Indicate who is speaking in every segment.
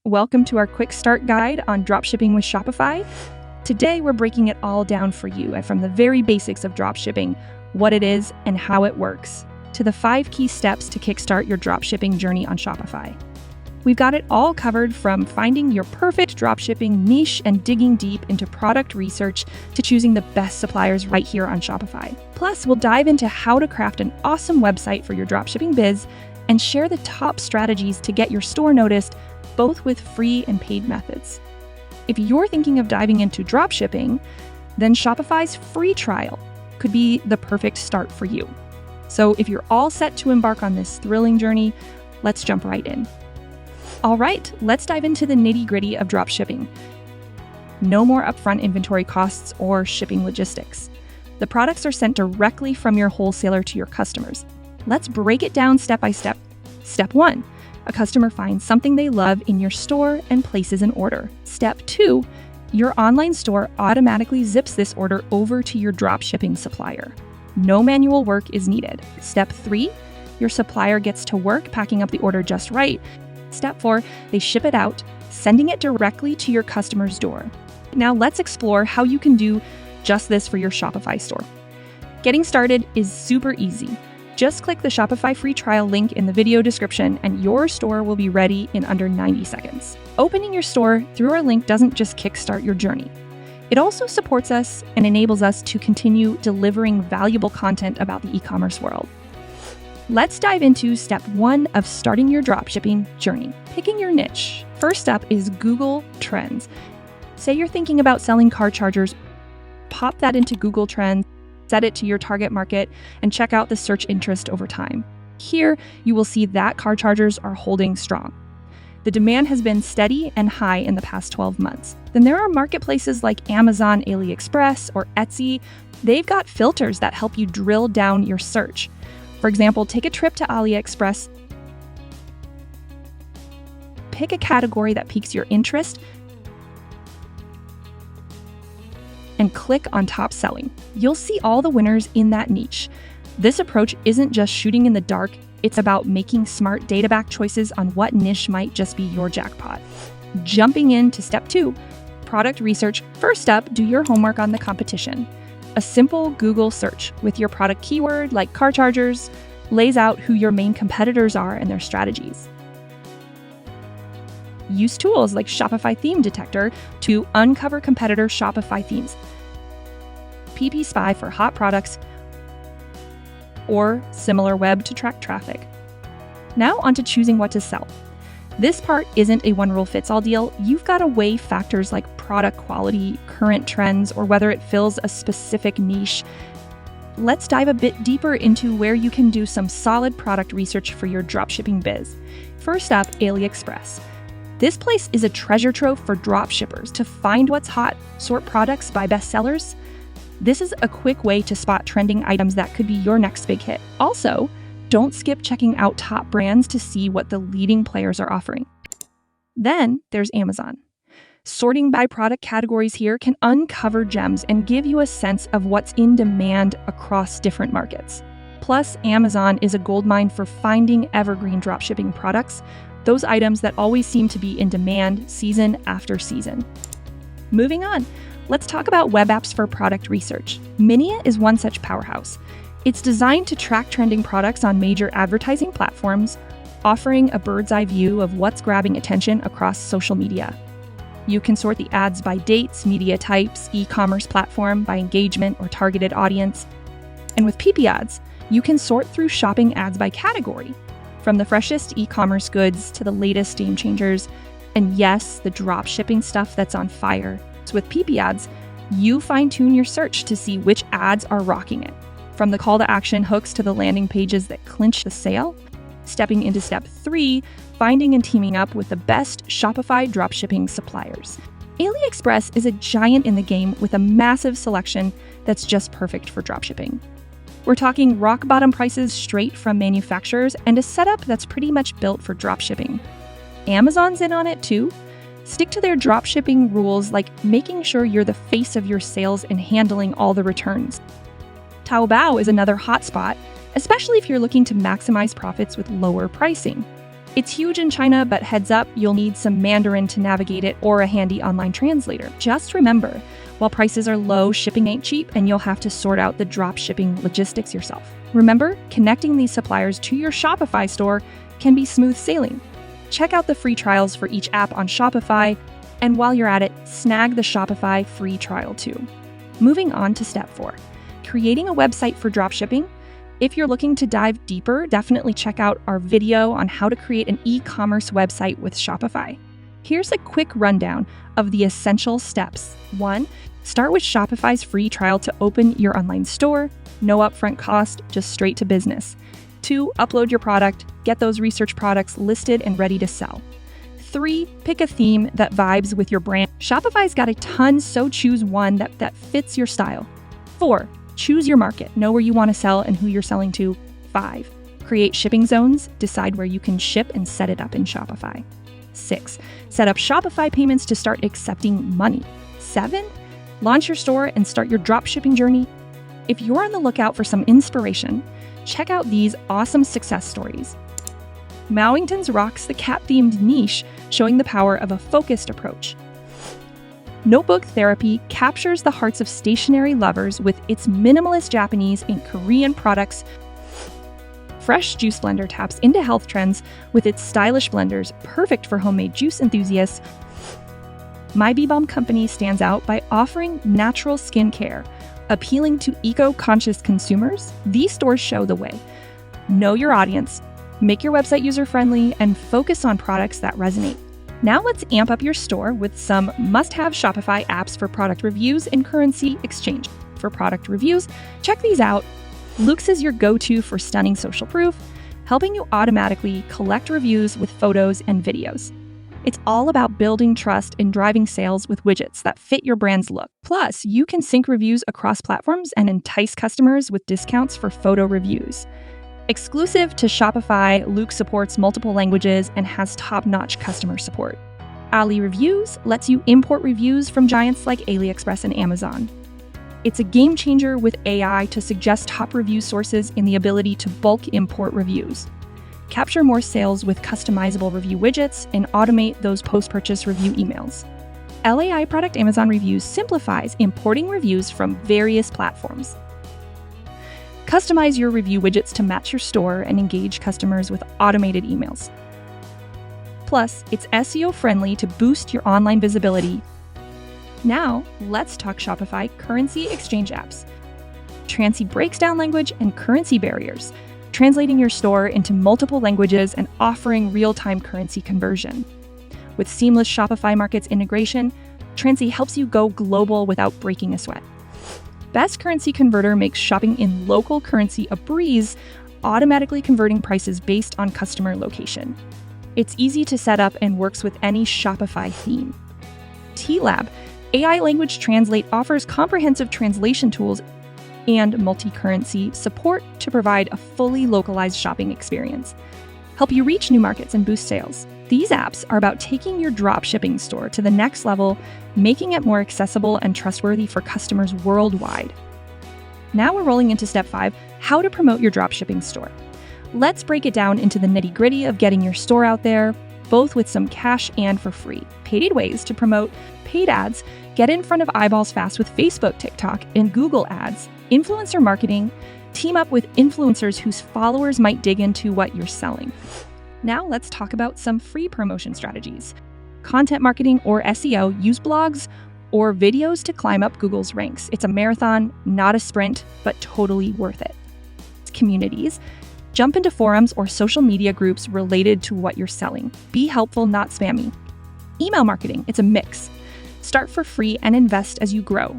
Speaker 1: Welcome to our quick start guide on dropshipping with Shopify. Today, we're breaking it all down for you from the very basics of dropshipping, what it is and how it works, to the 5 key steps to kickstart your dropshipping journey on Shopify. We've got it all covered from finding your perfect dropshipping niche and digging deep into product research to choosing the best suppliers right here on Shopify. Plus, we'll dive into how to craft an awesome website for your dropshipping biz and share the top strategies to get your store noticed, both with free and paid methods. If you're thinking of diving into dropshipping, then Shopify's free trial could be the perfect start for you. So if you're all set to embark on this thrilling journey, let's jump right in. All right, let's dive into the nitty-gritty of dropshipping. No more upfront inventory costs or shipping logistics. The products are sent directly from your wholesaler to your customers. Let's break it down step by step. Step 1. A customer finds something they love in your store and places an order. Step 2. Your online store automatically zips this order over to your dropshipping supplier. No manual work is needed. Step 3. Your supplier gets to work packing up the order just right. Step 4. They ship it out, sending it directly to your customer's door. Now let's explore how you can do just this for your Shopify store. Getting started is super easy. Just click the Shopify free trial link in the video description and your store will be ready in under 90 seconds. Opening your store through our link doesn't just kickstart your journey. It also supports us and enables us to continue delivering valuable content about the e-commerce world. Let's dive into step 1 of starting your dropshipping journey, picking your niche. First up is Google Trends. Say you're thinking about selling car chargers, pop that into Google Trends, set it to your target market, and check out the search interest over time. Here, you will see that car chargers are holding strong. The demand has been steady and high in the past 12 months. Then there are marketplaces like Amazon, AliExpress, or Etsy. They've got filters that help you drill down your search. For example, take a trip to AliExpress, pick a category that piques your interest, and click on top selling. You'll see all the winners in that niche. This approach isn't just shooting in the dark, it's about making smart data-backed choices on what niche might just be your jackpot. Jumping into step 2, product research. First up, do your homework on the competition. A simple Google search with your product keyword like car chargers lays out who your main competitors are and their strategies. Use tools like Shopify Theme Detector to uncover competitor Shopify themes, PP Spy for hot products, or similar web to track traffic. Now onto choosing what to sell. This part isn't a one-rule-fits-all deal. You've got to weigh factors like product quality, current trends, or whether it fills a specific niche. Let's dive a bit deeper into where you can do some solid product research for your dropshipping biz. First up, AliExpress. This place is a treasure trove for dropshippers to find what's hot, sort products by bestsellers. This is a quick way to spot trending items that could be your next big hit. Also, don't skip checking out top brands to see what the leading players are offering. Then there's Amazon. Sorting by product categories here can uncover gems and give you a sense of what's in demand across different markets. Plus, Amazon is a goldmine for finding evergreen dropshipping products, those items that always seem to be in demand season after season. Moving on, let's talk about web apps for product research. Minia is one such powerhouse. It's designed to track trending products on major advertising platforms, offering a bird's eye view of what's grabbing attention across social media. You can sort the ads by dates, media types, e-commerce platform, by engagement or targeted audience. And with PP ads, you can sort through shopping ads by category, from the freshest e-commerce goods to the latest game changers, and yes, the drop shipping stuff that's on fire. So with PP ads, you fine-tune your search to see which ads are rocking it. From the call to action hooks to the landing pages that clinch the sale. Stepping into step 3, finding and teaming up with the best Shopify dropshipping suppliers. AliExpress is a giant in the game with a massive selection that's just perfect for dropshipping. We're talking rock bottom prices straight from manufacturers and a setup that's pretty much built for dropshipping. Amazon's in on it too. Stick to their dropshipping rules like making sure you're the face of your sales and handling all the returns. Taobao is another hotspot, especially if you're looking to maximize profits with lower pricing. It's huge in China, but heads up, you'll need some Mandarin to navigate it or a handy online translator. Just remember, while prices are low, shipping ain't cheap, and you'll have to sort out the drop shipping logistics yourself. Remember, connecting these suppliers to your Shopify store can be smooth sailing. Check out the free trials for each app on Shopify, and while you're at it, snag the Shopify free trial too. Moving on to step 4, creating a website for dropshipping. If you're looking to dive deeper, definitely check out our video on how to create an e-commerce website with Shopify. Here's a quick rundown of the essential steps. 1, start with Shopify's free trial to open your online store. No upfront cost, just straight to business. 2, upload your product, get those research products listed and ready to sell. 3, pick a theme that vibes with your brand. Shopify's got a ton, so choose one that fits your style. 4, choose your market, know where you want to sell and who you're selling to. 5, create shipping zones, decide where you can ship and set it up in Shopify. 6, set up Shopify payments to start accepting money. 7, launch your store and start your dropshipping journey. If you're on the lookout for some inspiration, check out these awesome success stories. Mowington's rocks the cat-themed niche, showing the power of a focused approach. Notebook Therapy captures the hearts of stationery lovers with its minimalist Japanese and Korean products. Fresh Juice Blender taps into health trends with its stylish blenders, perfect for homemade juice enthusiasts. My Bee Balm Company stands out by offering natural skincare, appealing to eco-conscious consumers. These stores show the way. Know your audience, make your website user-friendly, and focus on products that resonate. Now let's amp up your store with some must-have Shopify apps for product reviews and currency exchange. For product reviews, check these out. Loox is your go-to for stunning social proof, helping you automatically collect reviews with photos and videos. It's all about building trust and driving sales with widgets that fit your brand's look. Plus, you can sync reviews across platforms and entice customers with discounts for photo reviews. Exclusive to Shopify, Loox supports multiple languages and has top-notch customer support. Ali Reviews lets you import reviews from giants like AliExpress and Amazon. It's a game changer with AI to suggest top review sources and the ability to bulk import reviews. Capture more sales with customizable review widgets and automate those post-purchase review emails. LAI Product Amazon Reviews simplifies importing reviews from various platforms. Customize your review widgets to match your store and engage customers with automated emails. Plus, it's SEO-friendly to boost your online visibility. Now, let's talk Shopify currency exchange apps. Transy breaks down language and currency barriers, translating your store into multiple languages and offering real-time currency conversion. With seamless Shopify Markets integration, Transy helps you go global without breaking a sweat. Best Currency Converter makes shopping in local currency a breeze, automatically converting prices based on customer location. It's easy to set up and works with any Shopify theme. T-Lab, AI Language Translate, offers comprehensive translation tools and multi-currency support to provide a fully localized shopping experience. Help you reach new markets and boost sales. These apps are about taking your dropshipping store to the next level, making it more accessible and trustworthy for customers worldwide. Now we're rolling into step 5, how to promote your dropshipping store. Let's break it down into the nitty-gritty of getting your store out there, both with some cash and for free. Paid ways to promote: paid ads, get in front of eyeballs fast with Facebook, TikTok, and Google ads; influencer marketing, team up with influencers whose followers might dig into what you're selling. Now let's talk about some free promotion strategies. Content marketing or SEO, use blogs or videos to climb up Google's ranks. It's a marathon, not a sprint, but totally worth it. Communities, jump into forums or social media groups related to what you're selling. Be helpful, not spammy. Email marketing, it's a mix. Start for free and invest as you grow.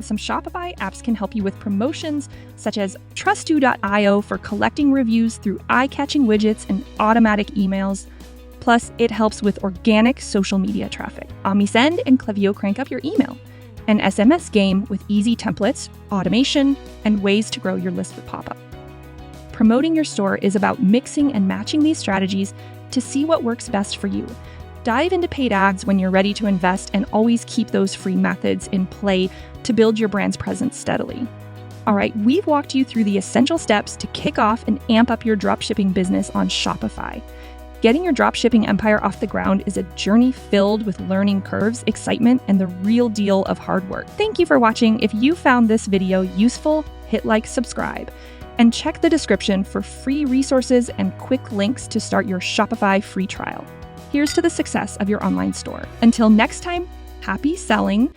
Speaker 1: Some Shopify apps can help you with promotions, such as Trustu.io for collecting reviews through eye-catching widgets and automatic emails. Plus, it helps with organic social media traffic. OmniSend and Klaviyo crank up your email. An SMS game with easy templates, automation, and ways to grow your list with pop-up. Promoting your store is about mixing and matching these strategies to see what works best for you. Dive into paid ads when you're ready to invest, and always keep those free methods in play to build your brand's presence steadily. All right, we've walked you through the essential steps to kick off and amp up your dropshipping business on Shopify. Getting your dropshipping empire off the ground is a journey filled with learning curves, excitement, and the real deal of hard work. Thank you for watching. If you found this video useful, hit like, subscribe, and check the description for free resources and quick links to start your Shopify free trial. Here's to the success of your online store. Until next time, happy selling,